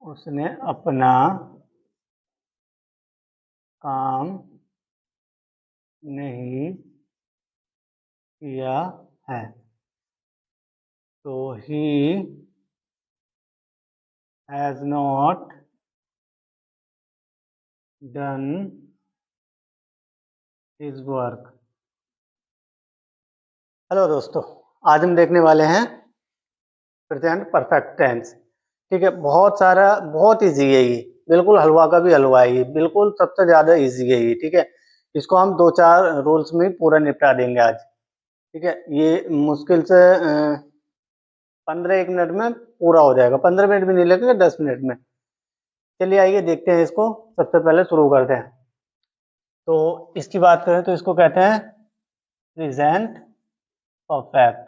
उसने अपना काम नहीं किया है। तो he has not done his work. Hello दोस्तों, आज हम देखने वाले हैं प्रेजेंट परफेक्ट टेंस। ठीक है, बहुत इजी है ये, बिल्कुल हलवा का भी हलवा है ये, बिल्कुल सबसे ज़्यादा इजी है ये। ठीक है, इसको हम 2-4 रूल्स में पूरा निपटा देंगे आज। ठीक है, ये मुश्किल से 15-1 मिनट में पूरा हो जाएगा। 15 मिनट भी नहीं लगेगा, 10 मिनट में। चलिए आइए देखते हैं, इसको सबसे पहले शुरू करते हैं। तो इसकी बात करें तो इसको कहते हैं प्रेजेंट परफेक्ट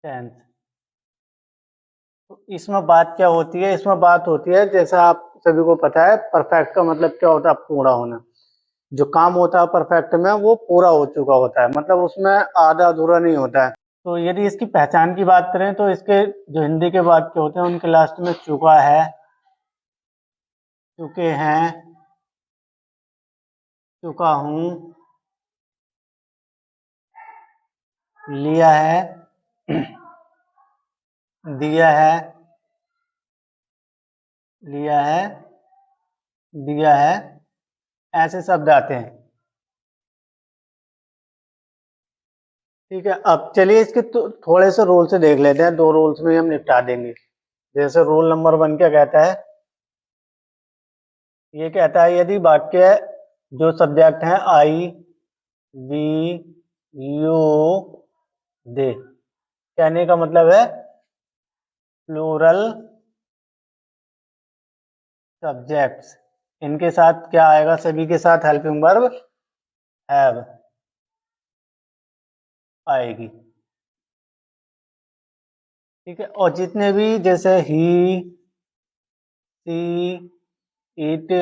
टेंस। तो इसमें बात क्या होती है? इसमें बात होती है, जैसा आप सभी को पता है, परफेक्ट का मतलब क्या होता है? पूरा होना। जो काम होता है परफेक्ट में, वो पूरा हो चुका होता है, मतलब उसमें आधा अधूरा नहीं होता है। तो यदि इसकी पहचान की बात करें तो इसके जो हिंदी के वाक्य होते हैं उनके लास्ट में चुका है, चुके हैं, चुका हूं, लिया है, दिया है, लिया है, दिया है, ऐसे शब्द आते हैं। ठीक है, अब चलिए इसके थोड़े से रूल से देख लेते हैं। 2 रूल्स में हम निपटा देंगे। जैसे रूल नंबर 1 क्या कहता है? ये कहता है यदि वाक्य जो सब्जेक्ट है आई, वी, यू, दे, कहने का मतलब है प्लूरल सब्जेक्ट्स, इनके साथ क्या आएगा? सभी के साथ हेल्पिंग वर्ब हैव आएगी। ठीक है, और जितने भी जैसे ही, सी, इट,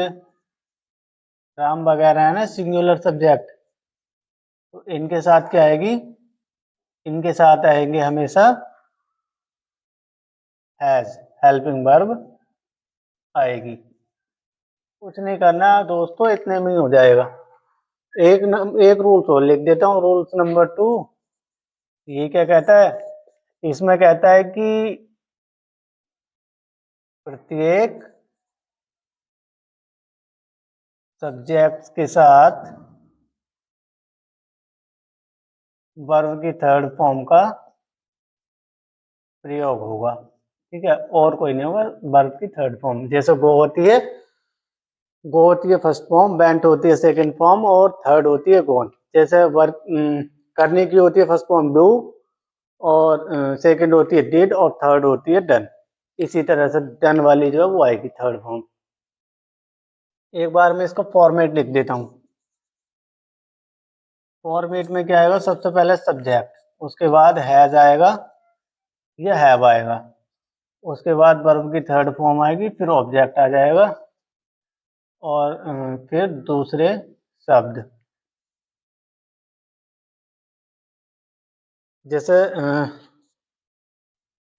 राम वगैरह है ना, सिंगुलर सब्जेक्ट, तो इनके साथ क्या आएगी? इनके साथ आएंगे हमेशा हैज, हेल्पिंग वर्ब आएगी। कुछ नहीं करना दोस्तों, इतने में ही हो जाएगा। एक रूल तो लिख देता हूँ, रूल्स नंबर 2। ये क्या कहता है? इसमें कहता है कि प्रत्येक सब्जेक्ट के साथ वर्ब की थर्ड फॉर्म का प्रयोग होगा। ठीक है, और कोई नहीं होगा, वर्ब की थर्ड फॉर्म। जैसे गो होती है फर्स्ट फॉर्म, वेंट होती है सेकंड फॉर्म, और थर्ड होती है गोन। जैसे वर्क करने की होती है फर्स्ट फॉर्म डू, और सेकंड होती है डिड, और थर्ड होती है डन। इसी तरह से डन वाली जो है वो आएगी थर्ड फॉर्म। एक बार मैं इसको फॉर्मेट लिख देता हूँ। फॉर्मेट में क्या आएगा? सबसे पहले सब्जेक्ट, उसके बाद हैज आएगा या हैव आएगा, उसके बाद वर्ब की थर्ड फॉर्म आएगी, फिर ऑब्जेक्ट आ जाएगा, और फिर दूसरे शब्द। जैसे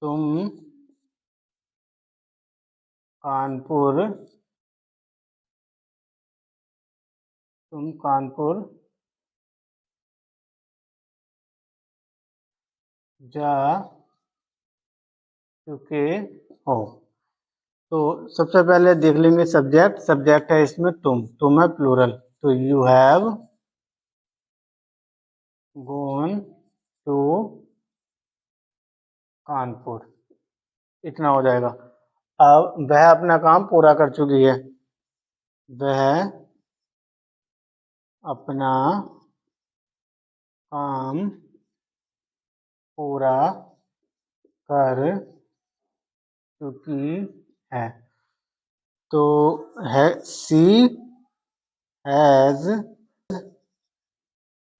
तुम कानपुर, तुम कानपुर जा चुके हो। तो सबसे पहले देख लेंगे सब्जेक्ट। सब्जेक्ट है इसमें तुम है प्लूरल, तो you have gone to Kanpur, इतना हो जाएगा। अब वह अपना काम पूरा कर चुकी है, वह अपना काम पूरा कर चुकी है। तो है सी हैज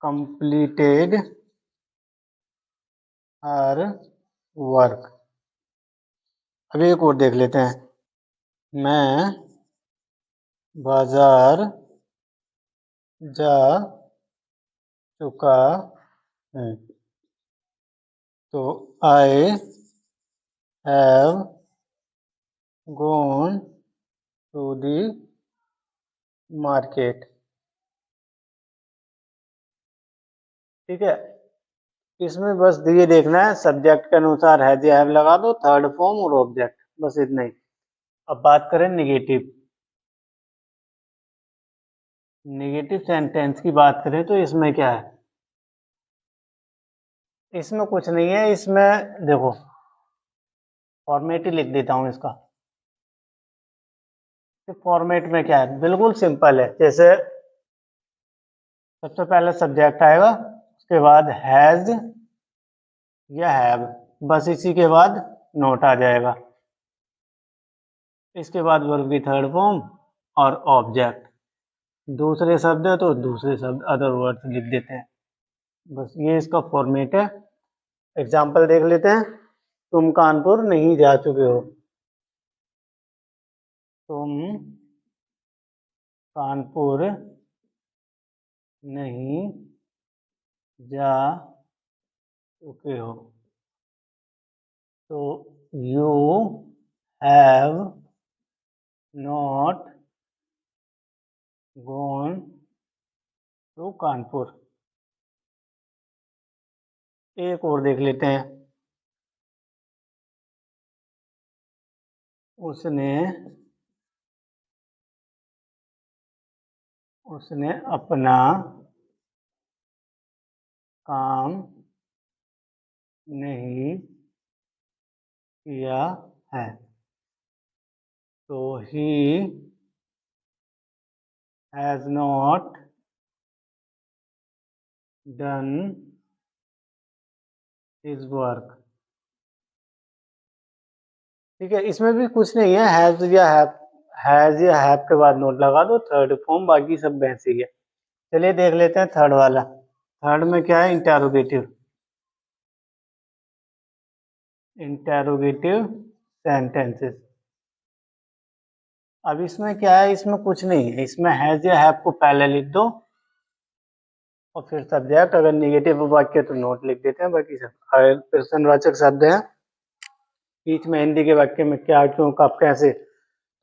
कंप्लीटेड हर वर्क। अभी एक और देख लेते हैं। मैं बाजार जा चुका हूँ, तो I have gone to the market। ठीक है, इसमें बस ये देखना है सब्जेक्ट के अनुसार हैज या हैव लगा दो, थर्ड फॉर्म और ऑब्जेक्ट, बस इतना ही। अब बात करें निगेटिव। निगेटिव सेंटेंस की बात करें तो इसमें क्या है, इसमें कुछ नहीं है। इसमें देखो फॉर्मेट ही लिख देता हूं इसका। फॉर्मेट में क्या है, बिल्कुल सिंपल है। जैसे सबसे पहले सब्जेक्ट आएगा, उसके बाद हैज या हैव, बस इसी के बाद नोट आ जाएगा। इसके बाद वर्ब की थर्ड फॉर्म और ऑब्जेक्ट। दूसरे शब्द है तो दूसरे शब्द अदर वर्ड्स लिख देते हैं, बस ये इसका फॉर्मेट है। एग्जाम्पल देख लेते हैं। तुम कानपुर नहीं जा चुके हो। तुम कानपुर नहीं जा चुके हो। तो you have not gone to Kanpur. एक और देख लेते हैं। उसने अपना काम नहीं किया है। तो he has not done his work. ठीक है, इसमें भी कुछ नहीं है। हैज या हैव के बाद नोट लगा दो, थर्ड फॉर्म, बाकी सब वैसे ही है। चलिए देख लेते हैं थर्ड वाला। थर्ड में क्या है, इंटेरोगेटिव सेंटेंसेस। अब इसमें क्या है, इसमें कुछ नहीं है। इसमें हैज या हैव को पहले लिख दो और फिर सब्जेक्ट। अगर निगेटिव वाक्य तो नोट लिख देते हैं, बाकी सब अगर प्रश्नवाचक शब्द है बीच में हिंदी के वाक्य में क्या, क्यों, कब, कैसे,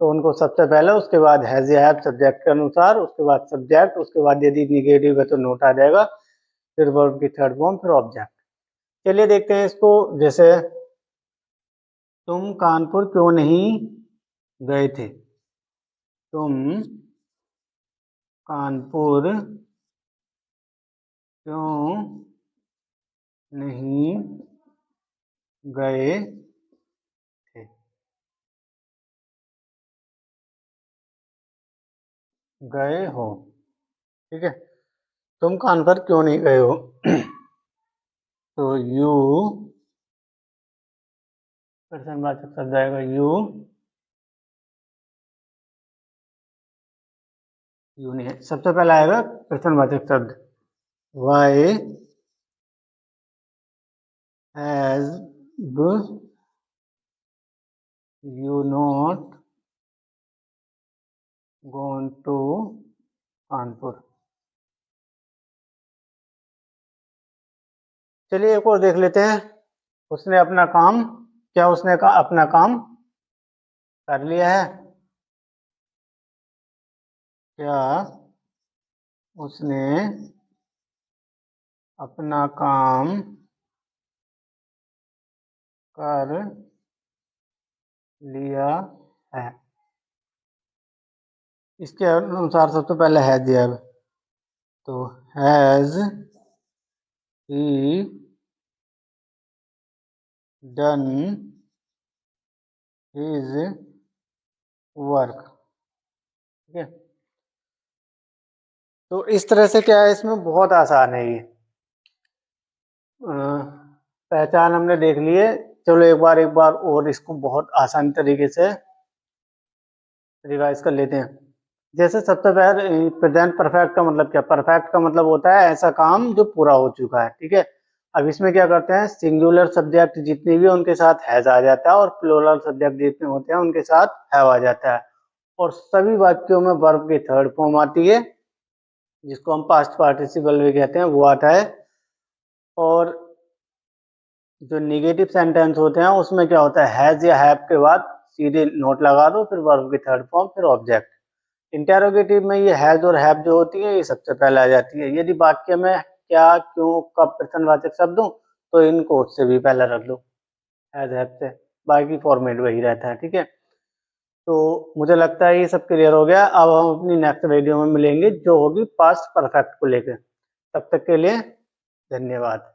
तो उनको सबसे पहले, उसके बाद हैज या हैव सब्जेक्ट के अनुसार, उसके बाद सब्जेक्ट, उसके बाद यदि निगेटिव है तो नोट आ जाएगा, फिर वर्ब की थर्ड फॉर्म, फिर ऑब्जेक्ट। चलिए देखते हैं इसको। जैसे तुम कानपुर क्यों नहीं गए थे। तुम कानपुर क्यों नहीं गए थे। गए हो। ठीक है, तुम कानपुर क्यों नहीं गए हो। तो यू प्रश्नवाचक शब्द आएगा, यू नहीं है, सबसे पहले आएगा प्रश्नवाचक शब्द। Why has you not gone to Kanpur. चलिए एक और देख लेते हैं। उसने अपना काम, क्या उसने अपना काम कर लिया है। क्या उसने अपना काम कर लिया है। इसके अनुसार सबसे पहले हैज दिया है, तो has he done his work. ठीक है, तो इस तरह से क्या है, इसमें बहुत आसान है ये। पहचान हमने देख ली है। चलो एक बार और इसको बहुत आसान तरीके से रिवाइज कर लेते हैं। जैसे सबसे पहले प्रेजेंट परफेक्ट का मतलब क्या, परफेक्ट का मतलब होता है ऐसा काम जो पूरा हो चुका है। ठीक है, अब इसमें क्या करते हैं, सिंगुलर सब्जेक्ट जितने भी उनके साथ हैज आ जाता है और प्लूरल सब्जेक्ट जितने होते हैं उनके साथ हैव आ जाता है, और सभी वाक्यों में वर्ब की थर्ड फॉर्म आती है जिसको हम पास्ट पार्टिसिपल भी कहते हैं, वो आता है। और जो निगेटिव सेंटेंस होते हैं उसमें क्या होता है, हैज या हैव के बाद सीधे नोट लगा दो, फिर वर्ब की थर्ड फॉर्म, फिर ऑब्जेक्ट। इंटेरोगेटिव में ये हैज और हैव जो होती है ये सबसे पहले आ जाती है। यदि वाक्य में क्या, क्यों, कब प्रश्नवाचक शब्द हो तो इनको उससे भी पहले रख लो, हैज हैव से। बाकी फॉर्मेट वही रहता है, ठीक है। तो मुझे लगता है ये सब क्लियर हो गया। अब हम अपनी नेक्स्ट वीडियो में मिलेंगे जो होगी पास्ट परफेक्ट को लेकर। तब तक के लिए धन्यवाद।